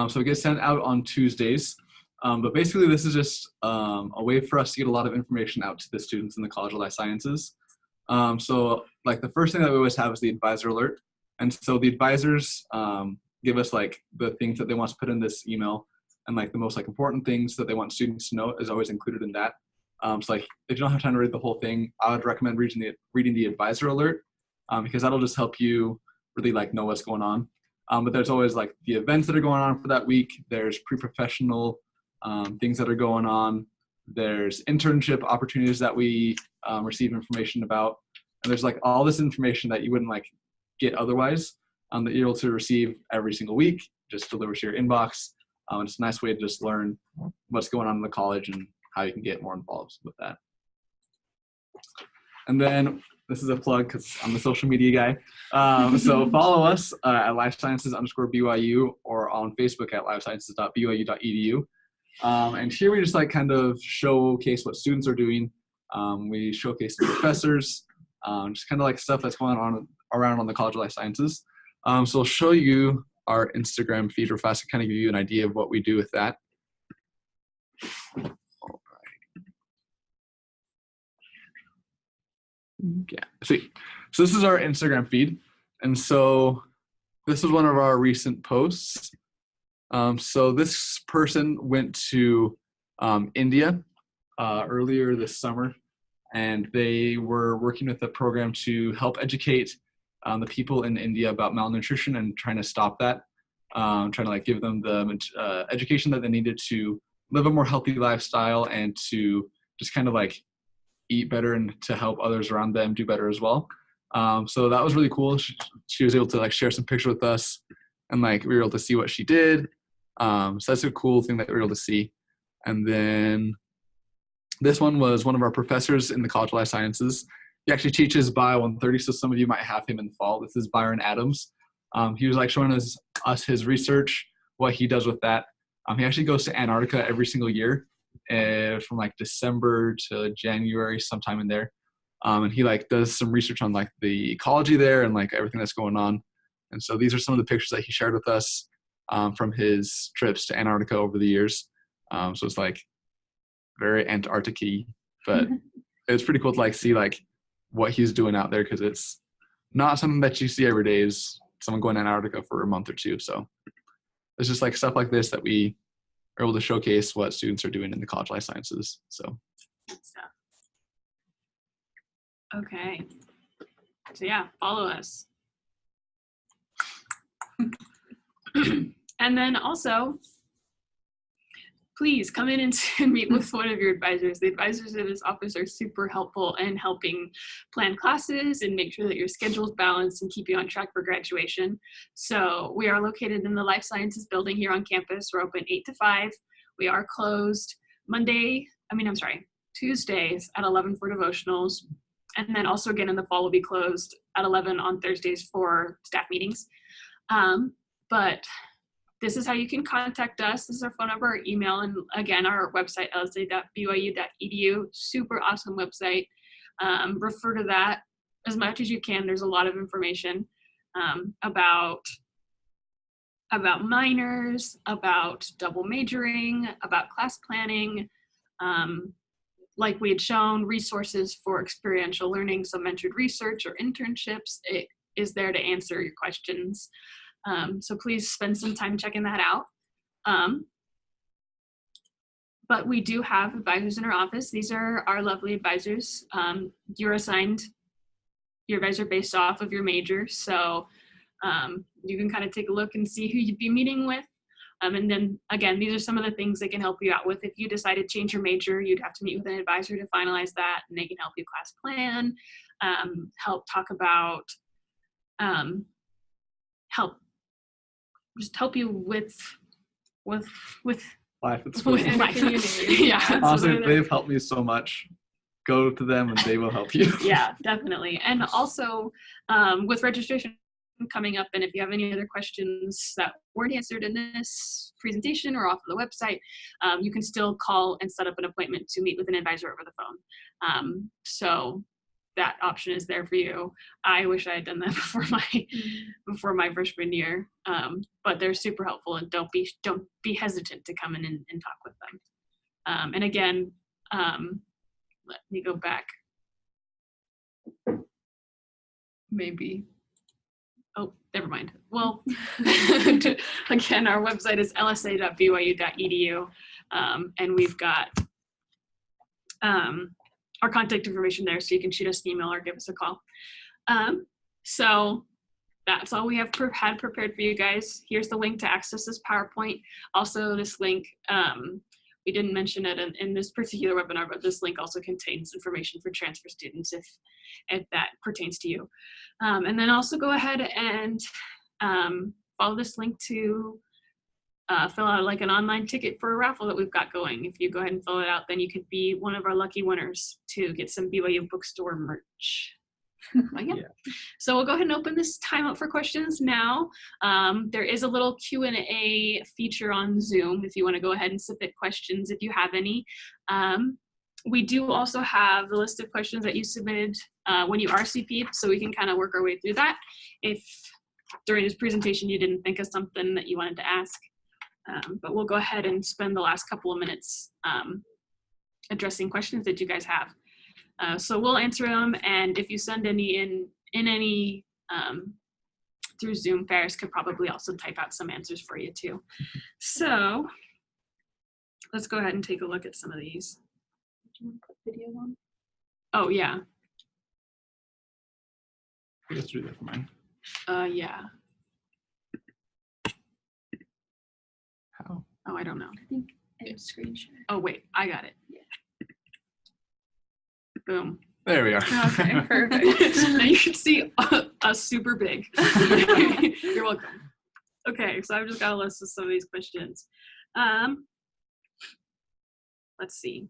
[SPEAKER 2] So it gets sent out on Tuesdays. But basically, this is just a way for us to get a lot of information out to the students in the College of Life Sciences. So like the first thing that we always have is the advisor alert. And so the advisors give us like the things that they want to put in this email, and like the most like important things that they want students to know is always included in that. So like if you don't have time to read the whole thing, I would recommend reading the advisor alert, because that'll just help you really like know what's going on. But there's always like the events that are going on for that week. There's pre-professional things that are going on. There's internship opportunities that we receive information about. And there's like all this information that you wouldn't like get otherwise, that you're able to receive every single week, just delivered to your inbox. It's a nice way to just learn what's going on in the college and how you can get more involved with that. And then this is a plug because I'm a social media guy. So follow us at lifesciences_BYU or on Facebook at lifesciences.byu.edu. And here we just like kind of showcase what students are doing. We showcase the professors, just kind of like stuff that's going on around on the College of Life Sciences. So I'll show you our Instagram feed real fast to kind of give you an idea of what we do with that. Yeah, sweet. So this is our Instagram feed. And so this is one of our recent posts. So this person went to India earlier this summer, and they were working with a program to help educate the people in India about malnutrition and trying to stop that, trying to like give them the education that they needed to live a more healthy lifestyle and to just kind of like eat better and to help others around them do better as well. So that was really cool. She was able to like share some pictures with us, and like we were able to see what she did. So that's a cool thing that we were able to see. And then this one was one of our professors in the College of Life Sciences. He actually teaches Bio 130, so some of you might have him in the fall. This is Byron Adams. He was like showing us his research, what he does with that. He actually goes to Antarctica every single year, from like December to January, sometime in there. And he like does some research on like the ecology there and like everything that's going on. And so these are some of the pictures that he shared with us from his trips to Antarctica over the years. So it's like very Antarctic-y, but it's pretty cool to like see like what he's doing out there, because it's not something that you see every day, is someone going to Antarctica for a month or two. So it's just like stuff like this that we are able to showcase what students are doing in the College of Life Sciences. So
[SPEAKER 1] Good stuff. Okay. So yeah, follow us. And then also, please come in and meet with one of your advisors. The advisors in this office are super helpful in helping plan classes and make sure that your schedule is balanced and keep you on track for graduation. So we are located in the Life Sciences building here on campus. We're open 8 to 5. We are closed Tuesdays at 11 for devotionals. And then also again in the fall, we'll be closed at 11 on Thursdays for staff meetings. But this is how you can contact us. This is our phone number, our email, and again, our website, lsa.byu.edu. Super awesome website. Refer to that as much as you can. There's a lot of information about minors, about double majoring, about class planning, like we had shown, resources for experiential learning, so mentored research or internships. It is there to answer your questions. So please spend some time checking that out. But we do have advisors in our office. These are our lovely advisors. You're assigned your advisor based off of your major. So you can kind of take a look and see who you'd be meeting with. And then again, these are some of the things they can help you out with. If you decide to change your major, you'd have to meet with an advisor to finalize that, and they can help you class plan, help talk about, help you with
[SPEAKER 2] life. It's
[SPEAKER 1] with
[SPEAKER 2] really
[SPEAKER 1] life. Yeah.
[SPEAKER 2] honestly, they've helped me so much. Go to them and they will help you.
[SPEAKER 1] Yeah, definitely. And also with registration coming up, and if you have any other questions that weren't answered in this presentation or off of the website, you can still call and set up an appointment to meet with an advisor over the phone. So that option is there for you. I wish I had done that before my freshman year, but they're super helpful, and don't be hesitant to come in and talk with them. And again, let me go back. Maybe oh, never mind. Well, again, our website is lsa.byu.edu, and we've got our contact information there, so you can shoot us an email or give us a call. So that's all we have had prepared for you guys. Here's the link to access this PowerPoint. Also, this link, we didn't mention it in this particular webinar, but this link also contains information for transfer students if that pertains to you. And then also go ahead and follow this link to fill out like an online ticket for a raffle that we've got going. If you go ahead and fill it out, then you could be one of our lucky winners to get some BYU bookstore merch. Yeah. So we'll go ahead and open this time up for questions now. There is a little Q&A feature on Zoom if you want to go ahead and submit questions if you have any. We do also have the list of questions that you submitted when you RCP'd, so we can kind of work our way through that if during this presentation you didn't think of something that you wanted to ask. But we'll go ahead and spend the last couple of minutes addressing questions that you guys have. So we'll answer them, and if you send any in any through Zoom, Farris could probably also type out some answers for you too. So let's go ahead and take a look at some of these.
[SPEAKER 4] Do you want to put video on?
[SPEAKER 1] Oh yeah.
[SPEAKER 2] I guess do that for mine.
[SPEAKER 1] Yeah.
[SPEAKER 2] How?
[SPEAKER 1] Oh, I don't know.
[SPEAKER 4] I think it's screen share.
[SPEAKER 1] Oh wait, I got it.
[SPEAKER 4] Yeah.
[SPEAKER 1] Boom.
[SPEAKER 2] There we are.
[SPEAKER 3] Okay, perfect.
[SPEAKER 1] Now you can see us super big. You're welcome. Okay, so I've just got a list of some of these questions. Let's see.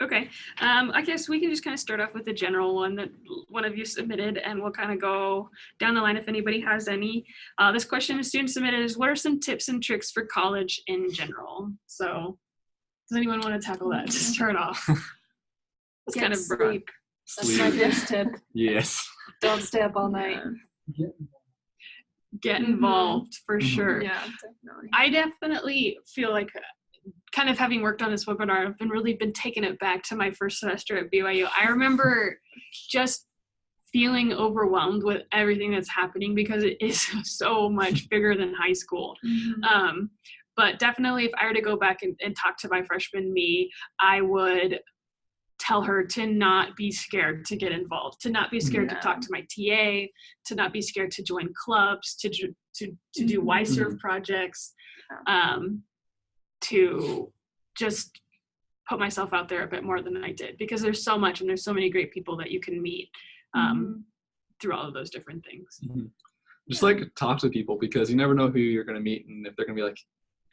[SPEAKER 1] Okay, I guess we can just kind of start off with the general one that one of you submitted, and we'll kind of go down the line if anybody has any. This question a student submitted is, what are some tips and tricks for college in general? So does anyone want to tackle that to start off? It's kind of broad.
[SPEAKER 4] Sleep. That's my first tip.
[SPEAKER 2] Yes.
[SPEAKER 4] Don't stay up all night.
[SPEAKER 1] Get involved for sure.
[SPEAKER 3] Yeah, definitely.
[SPEAKER 1] I definitely feel like kind of having worked on this webinar, I've really been taking it back to my first semester at BYU. I remember just feeling overwhelmed with everything that's happening because it is so much bigger than high school.
[SPEAKER 3] Mm-hmm.
[SPEAKER 1] But definitely if I were to go back and talk to my freshman me, I would tell her to not be scared to get involved, to not be scared to talk to my TA, to not be scared to join clubs, to do Y-Serve projects, to just put myself out there a bit more than I did, because there's so much and there's so many great people that you can meet through all of those different things.
[SPEAKER 2] Just like talk to people, because you never know who you're going to meet, and if they're going to be like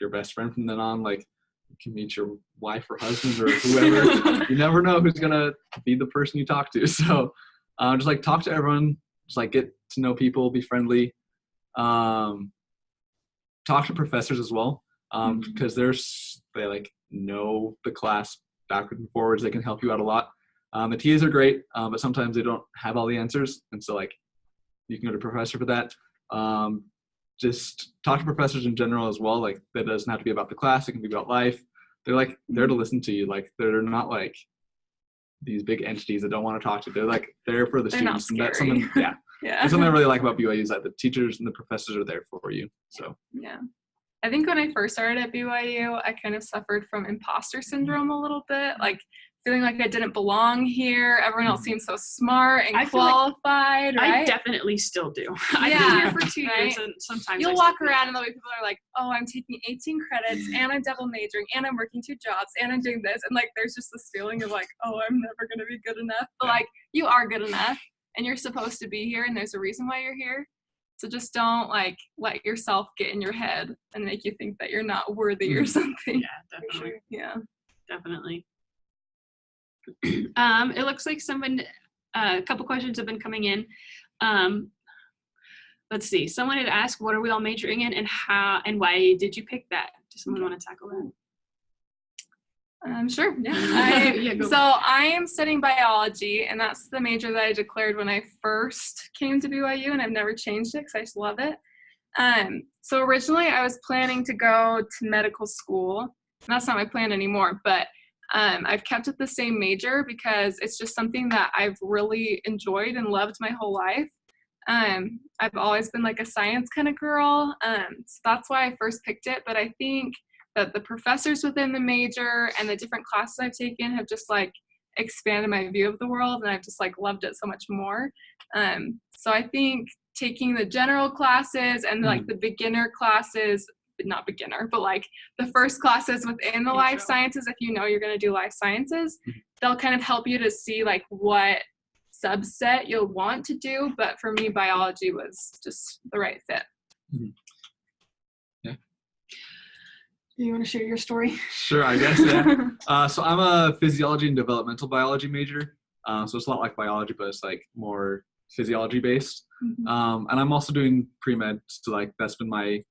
[SPEAKER 2] your best friend from then on, like you can meet your wife or husband or whoever. You never know who's going to be the person you talk to. So just like talk to everyone, just like get to know people, be friendly, talk to professors as well. Because they like know the class backwards and forwards. They can help you out a lot. The TAs are great, but sometimes they don't have all the answers, and so like you can go to professor for that. Just talk to professors in general as well. Like that doesn't have to be about the class. It can be about life. They're like there to listen to you. Like they're not like these big entities that don't want to talk to you. They're like there for the students. And that's something,
[SPEAKER 3] yeah.
[SPEAKER 2] That's something I really like about BYU is that the teachers and the professors are there for you. So
[SPEAKER 3] yeah. I think when I first started at BYU, I kind of suffered from imposter syndrome a little bit, like feeling like I didn't belong here. Everyone else seems so smart and qualified, right?
[SPEAKER 1] I definitely still do. I've been here for 2 years, and sometimes
[SPEAKER 3] you'll walk around and the way people are like, oh, I'm taking 18 credits and I'm double majoring and I'm working 2 jobs and I'm doing this. And like, there's just this feeling of like, oh, I'm never going to be good enough. But like, you are good enough and you're supposed to be here and there's a reason why you're here. So just don't like let yourself get in your head and make you think that you're not worthy or something.
[SPEAKER 1] Yeah, definitely.
[SPEAKER 3] Sure. Yeah,
[SPEAKER 1] definitely. It looks like a couple questions have been coming in. Let's see. Someone had asked, what are we all majoring in and how and why did you pick that? Does someone want to tackle that?
[SPEAKER 3] Sure. Yeah. So I am studying biology, and that's the major that I declared when I first came to BYU, and I've never changed it because I just love it. So originally I was planning to go to medical school, and that's not my plan anymore, but I've kept it the same major because it's just something that I've really enjoyed and loved my whole life. I've always been like a science kind of girl, so that's why I first picked it. But I think that the professors within the major and the different classes I've taken have just like expanded my view of the world, and I've just like loved it so much more. So I think taking the general classes and like the beginner classes, not beginner, but like the first classes within the life sciences, if you know you're going to do life sciences, they'll kind of help you to see like what subset you'll want to do. But for me, biology was just the right fit.
[SPEAKER 2] Yeah.
[SPEAKER 1] Do you want to share your story?
[SPEAKER 2] Sure, I guess, yeah. So I'm a physiology and developmental biology major. So it's a lot like biology, but it's like more physiology based. And I'm also doing pre-med, so like that's been my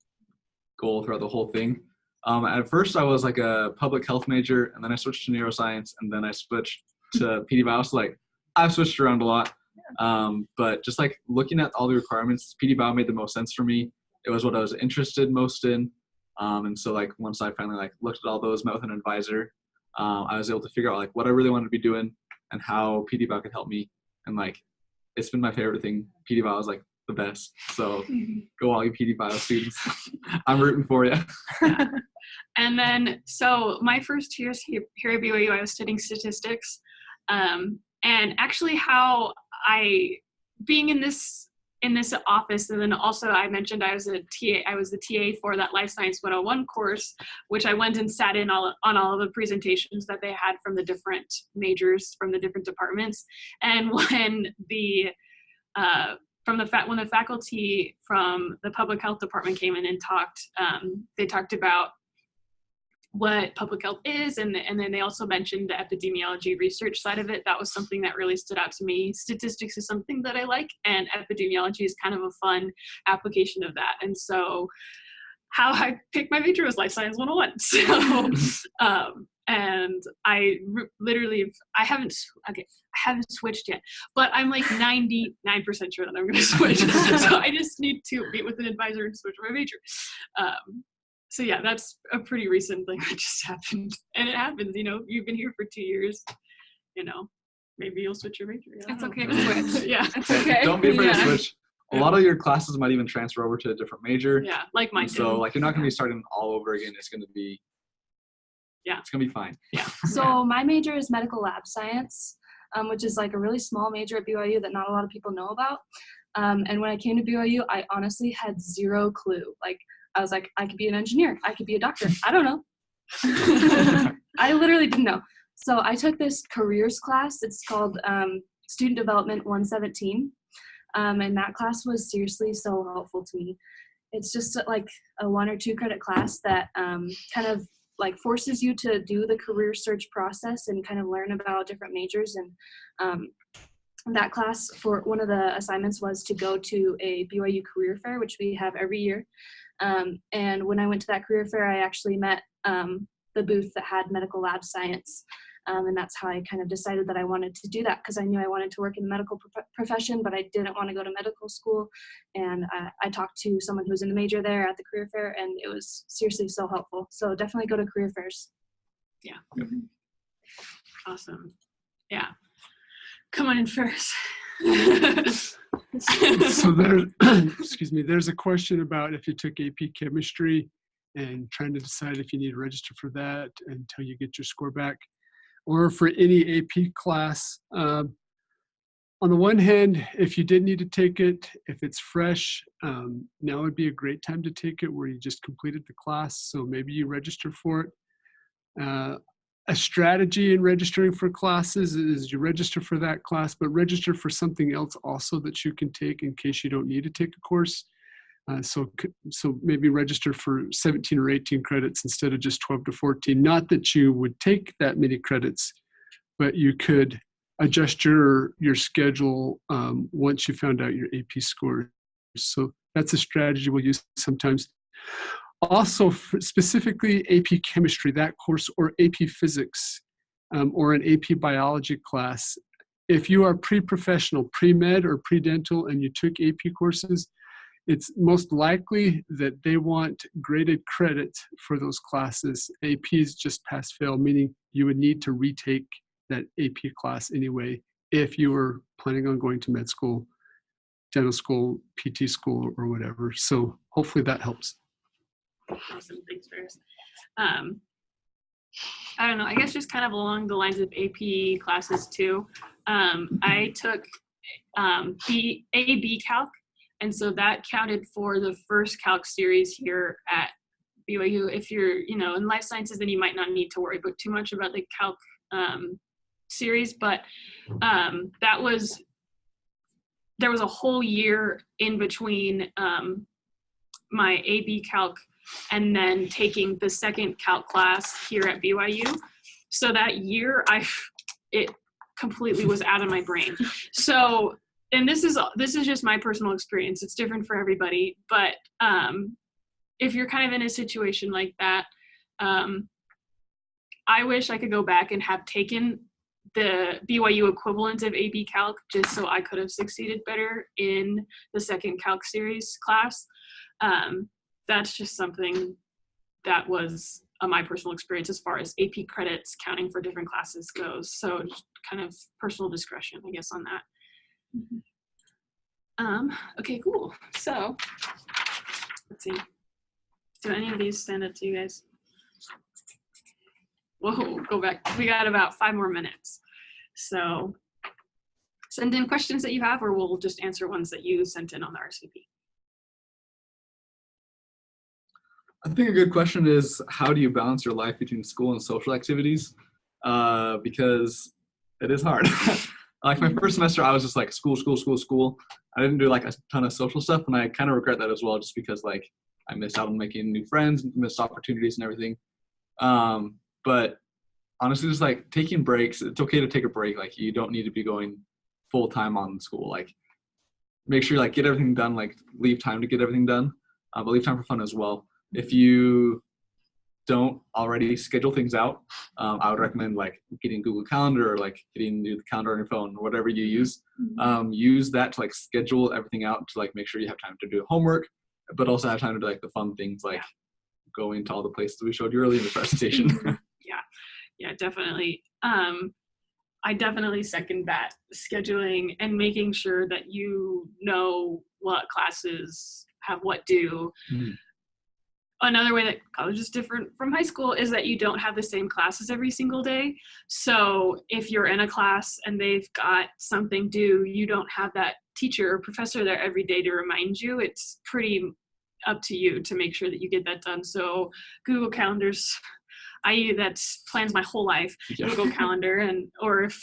[SPEAKER 2] goal throughout the whole thing. At first I was like a public health major, and then I switched to neuroscience, and then I switched to PDBIO. So like I've switched around a lot. But just like looking at all the requirements, PDBIO made the most sense for me. It was what I was interested most in. And so like once I finally like looked at all those, met with an advisor, I was able to figure out like what I really wanted to be doing and how PDBIO could help me. And like it's been my favorite thing. PDBIO is like the best. So go all you PDBIO students. I'm rooting for you.
[SPEAKER 1] And then, so my first years here at BYU, I was studying statistics. And actually how being in this office, and then also I mentioned I was the TA for that Life Science 101 course, which I went and sat in on all of the presentations that they had from the different majors, from the different departments. And when when the faculty from the public health department came in and talked, they talked about what public health is, and then they also mentioned the epidemiology research side of it. That was something that really stood out to me. Statistics is something that I like, and epidemiology is kind of a fun application of that. And so how I picked my major was Life Science 101. So and I haven't switched yet, but I'm like 99% sure that I'm going to switch. So I just need to meet with an advisor and switch my major. So yeah, that's a pretty recent thing that just happened. And it happens, you've been here for 2 years, maybe you'll switch your major.
[SPEAKER 3] It's okay to switch.
[SPEAKER 1] Yeah.
[SPEAKER 3] It's okay.
[SPEAKER 2] Don't be afraid to switch. A lot of your classes might even transfer over to a different major.
[SPEAKER 1] Yeah, like mine.
[SPEAKER 2] So like you're not going to be starting all over again. It's going to be, it's going to be fine.
[SPEAKER 1] Yeah.
[SPEAKER 4] So my major is medical lab science, which is like a really small major at BYU that not a lot of people know about. And when I came to BYU, I honestly had zero clue. Like, I was like, I could be an engineer. I could be a doctor. I don't know. I literally didn't know. So I took this careers class. It's called Student Development 117. And that class was seriously so helpful to me. It's just like a 1 or 2 credit class that kind of like forces you to do the career search process and kind of learn about different majors. And that class, for one of the assignments, was to go to a BYU career fair, which we have every year. And when I went to that career fair, I actually met the booth that had medical lab science. And that's how I kind of decided that I wanted to do that, because I knew I wanted to work in the medical profession, but I didn't want to go to medical school. And I talked to someone who was in the major there at the career fair, and it was seriously so helpful. So definitely go to career fairs.
[SPEAKER 1] Yeah. Mm-hmm. Awesome. Yeah. Come on in, Farris.
[SPEAKER 6] So there's a question about if you took AP chemistry and trying to decide if you need to register for that until you get your score back, or for any AP class. On the one hand, if you did need to take it, if it's fresh, now would be a great time to take it where you just completed the class. So maybe you register for it. A strategy in registering for classes is you register for that class, but register for something else also that you can take in case you don't need to take a course. So maybe register for 17 or 18 credits instead of just 12 to 14. Not that you would take that many credits, but you could adjust your schedule once you found out your AP score. So that's a strategy we'll use sometimes. Also, specifically AP chemistry, that course, or AP physics, or an AP biology class. If you are pre-professional, pre-med or pre-dental, and you took AP courses, it's most likely that they want graded credit for those classes. AP is just pass-fail, meaning you would need to retake that AP class anyway if you were planning on going to med school, dental school, PT school, or whatever. So hopefully that helps.
[SPEAKER 1] Awesome. Thanks, Farris. I don't know. I guess just kind of along the lines of AP classes too. I took AB Calc, and so that counted for the first Calc series here at BYU. If you're, in life sciences, then you might not need to worry about too much about the Calc series. But there was a whole year in between my AB Calc and then taking the second Calc class here at BYU. So that year, it completely was out of my brain. So, and this is just my personal experience. It's different for everybody, but if you're kind of in a situation like that, I wish I could go back and have taken the BYU equivalent of AB Calc just so I could have succeeded better in the second Calc series class. That's just something that was my personal experience as far as AP credits counting for different classes goes. So just kind of personal discretion, I guess, on that. Okay, cool. So let's see. Do any of these stand up to you guys? Whoa, go back. We got about 5 more minutes. So send in questions that you have, or we'll just answer ones that you sent in on the RSVP.
[SPEAKER 2] I think a good question is, how do you balance your life between school and social activities? Because it is hard. Like my first semester, I was just like school. I didn't do like a ton of social stuff, and I kind of regret that as well, just because like I missed out on making new friends, missed opportunities and everything. But honestly, just like taking breaks, it's okay to take a break. Like you don't need to be going full time on school. Like make sure you like get everything done, like leave time to get everything done, but leave time for fun as well. If you don't already schedule things out, I would recommend like getting Google Calendar or like getting the calendar on your phone or whatever you use. Use that to like schedule everything out to like make sure you have time to do homework, but also have time to do like the fun things like going to all the places we showed you earlier in the presentation.
[SPEAKER 1] Yeah, definitely. I definitely second that. Scheduling and making sure that you know what classes have what due. Another way that college is different from high school is that you don't have the same classes every single day. So if you're in a class and they've got something due, you don't have that teacher or professor there every day to remind you. It's pretty up to you to make sure that you get that done. So Google Calendars, that plans my whole life. Google Calendar, or if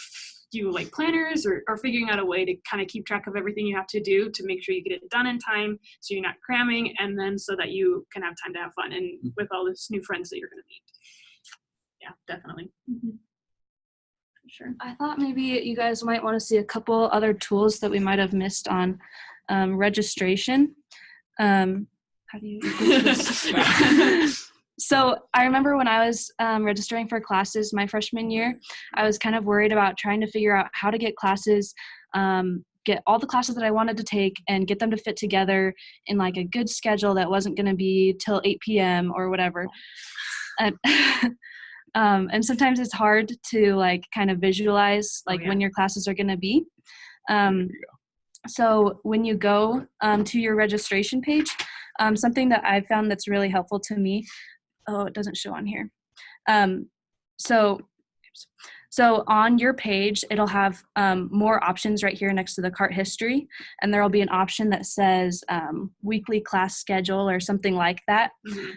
[SPEAKER 1] you like planners or figuring out a way to kind of keep track of everything you have to do to make sure you get it done in time so you're not cramming, and then so that you can have time to have fun and with all these new friends that you're going to meet. Yeah, definitely. For sure.
[SPEAKER 4] I thought maybe you guys might want to see a couple other tools that we might have missed on registration. How do you do this? So I remember when I was registering for classes my freshman year, I was kind of worried about trying to figure out how to get classes, get all the classes that I wanted to take and get them to fit together in like a good schedule that wasn't going to be till 8 p.m. or whatever. And sometimes it's hard to like kind of visualize like when your classes are going to be. So when you go to your registration page, something that I've found that's really helpful to me, it doesn't show on here. So on your page, it'll have more options right here next to the cart history, and there'll be an option that says weekly class schedule or something like that.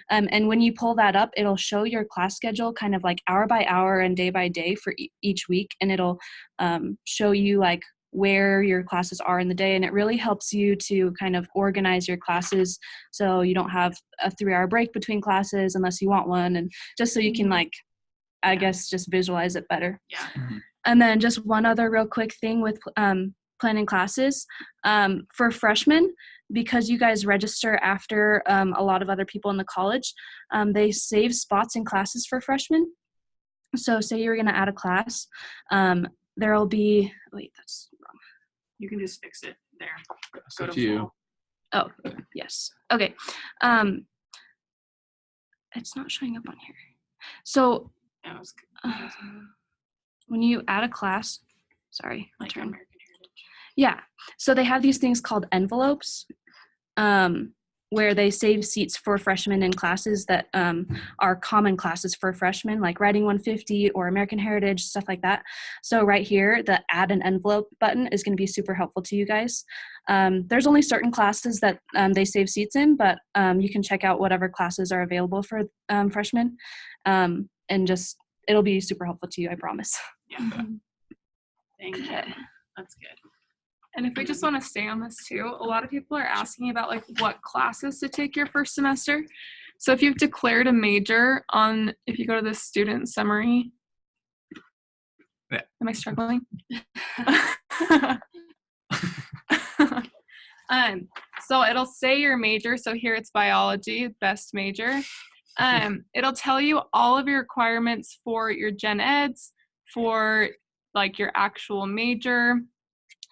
[SPEAKER 4] And when you pull that up, it'll show your class schedule kind of like hour by hour and day by day for each week, and it'll show you like where your classes are in the day, and it really helps you to kind of organize your classes so you don't have a 3-hour break between classes unless you want one, and just so you can like I guess just visualize it better. And then just one other real quick thing with planning classes for freshmen, because you guys register after a lot of other people in the college, they save spots in classes for freshmen. So say you're going to add a class, there'll be that's wrong.
[SPEAKER 1] You can just fix it there.
[SPEAKER 2] Go to you.
[SPEAKER 4] Oh, yes. Okay. It's not showing up on here. So When you add a class, sorry,
[SPEAKER 1] Like American Heritage.
[SPEAKER 4] yeah. So they have these things called envelopes, where they save seats for freshmen in classes that are common classes for freshmen, like Writing 150 or American Heritage, stuff like that. So right here, the Add an Envelope button is going to be super helpful to you guys. There's only certain classes that they save seats in, but you can check out whatever classes are available for freshmen, and just it'll be super helpful to you, I promise.
[SPEAKER 1] Yeah. Thank you. That's good.
[SPEAKER 3] And if we just want to stay on this too, a lot of people are asking about like what classes to take your first semester. So if you've declared a major on, if you go to the student summary,
[SPEAKER 2] Yeah.
[SPEAKER 3] Am I struggling? So it'll say your major. So here it's biology, best major. It'll tell you all of your requirements for your gen eds, for like your actual major.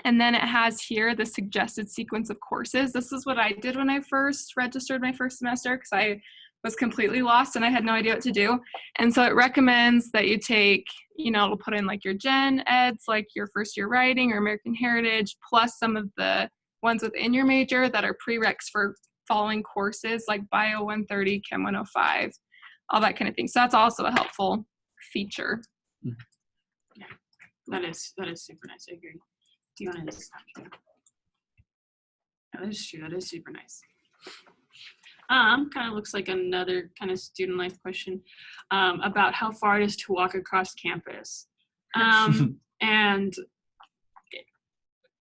[SPEAKER 3] And then it has here the suggested sequence of courses. This is what I did when I first registered my first semester because I was completely lost and I had no idea what to do. And so it recommends that you take, it'll put in like your gen eds, like your first year writing or American Heritage, plus some of the ones within your major that are prereqs for following courses like Bio 130, Chem 105, all that kind of thing. So that's also a helpful feature.
[SPEAKER 1] Yeah, that is super nice. I agree. Do you want to stop here? That is true. That is super nice. Kind of looks like another kind of student life question about how far it is to walk across campus. And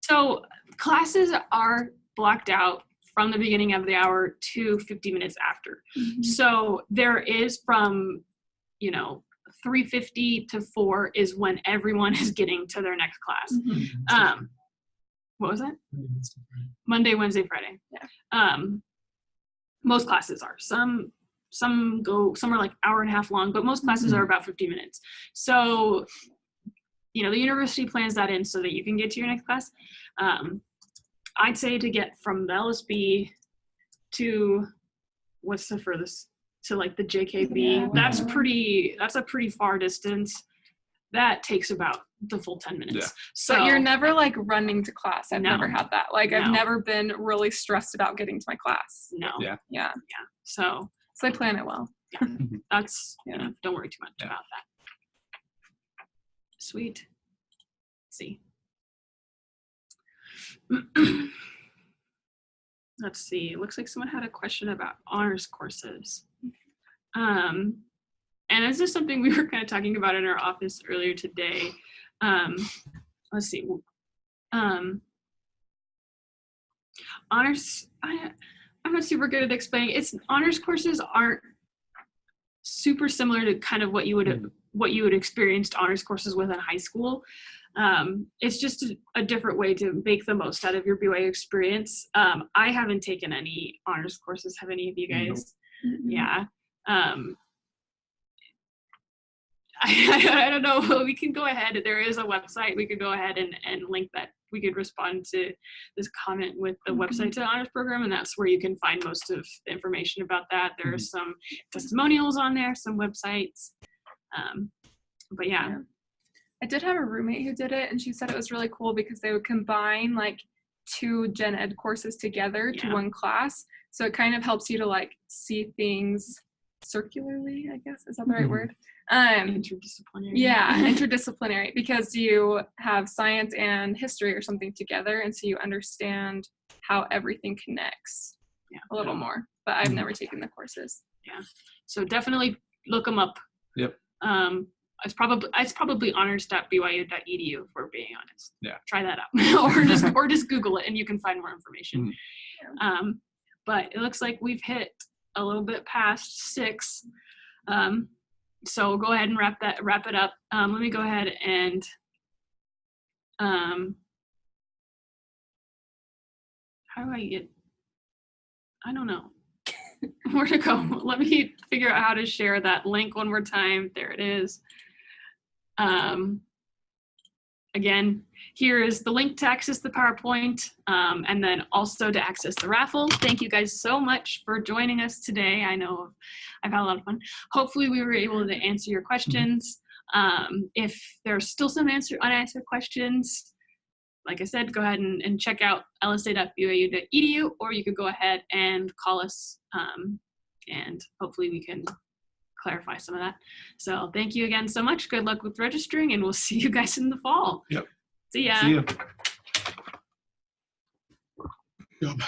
[SPEAKER 1] so classes are blocked out from the beginning of the hour to 50 minutes after. Mm-hmm. So there is from, 3:50 to 4 is when everyone is getting to their next class. Mm-hmm. What was that? Monday, Wednesday, Friday. Yeah. Most classes are. Some are like hour and a half long, but most classes are about 50 minutes. So, the university plans that in so that you can get to your next class. I'd say to get from the LSB to what's the furthest? To like the JKB, that's a pretty far distance. That takes about the full 10 minutes. Yeah.
[SPEAKER 3] So but you're never like running to class. I've never had that. Like I've never been really stressed about getting to my class.
[SPEAKER 1] No.
[SPEAKER 3] Yeah. So I plan it well.
[SPEAKER 1] Yeah. That's, don't worry too much about that. Sweet. Let's see. Let's see. It looks like someone had a question about honors courses. And this is something we were kind of talking about in our office earlier today. Let's see. Honors, I'm not super good at explaining. Honors courses aren't super similar to kind of what you would experienced honors courses with in high school. It's just a different way to make the most out of your BYU experience. I haven't taken any honors courses. Have any of you guys? Nope. Yeah. I don't know. We can go ahead. There is a website. We could go ahead and link that. We could respond to this comment with the website to the honors program, and that's where you can find most of the information about that. There are some testimonials on there, some websites. But yeah.
[SPEAKER 3] I did have a roommate who did it, and she said it was really cool because they would combine like 2 gen ed courses together to one class. So it kind of helps you to like see things circularly, I guess. Is that the right word?
[SPEAKER 1] Interdisciplinary.
[SPEAKER 3] Yeah, interdisciplinary, because you have science and history or something together, and so you understand how everything connects a little more. But I've never taken the courses.
[SPEAKER 1] Yeah. So definitely look them up.
[SPEAKER 2] Yep.
[SPEAKER 1] It's probably honors.byu.edu if we're being honest.
[SPEAKER 2] Yeah.
[SPEAKER 1] Try that out. or just Google it and you can find more information. But it looks like we've hit a little bit past 6. So we'll go ahead and wrap it up. Let me go ahead and how do I don't know where to go. Let me figure out how to share that link one more time. There it is. Again, here is the link to access the PowerPoint, and then also to access the raffle. Thank you guys so much for joining us today. I know I've had a lot of fun. Hopefully we were able to answer your questions. If there are still some unanswered questions, like I said, go ahead and check out lsa.byu.edu, or you could go ahead and call us, and hopefully we can clarify some of that. So thank you again so much. Good luck with registering, and we'll see you guys in the fall.
[SPEAKER 2] Yep.
[SPEAKER 1] See ya.
[SPEAKER 2] See ya.
[SPEAKER 6] Job.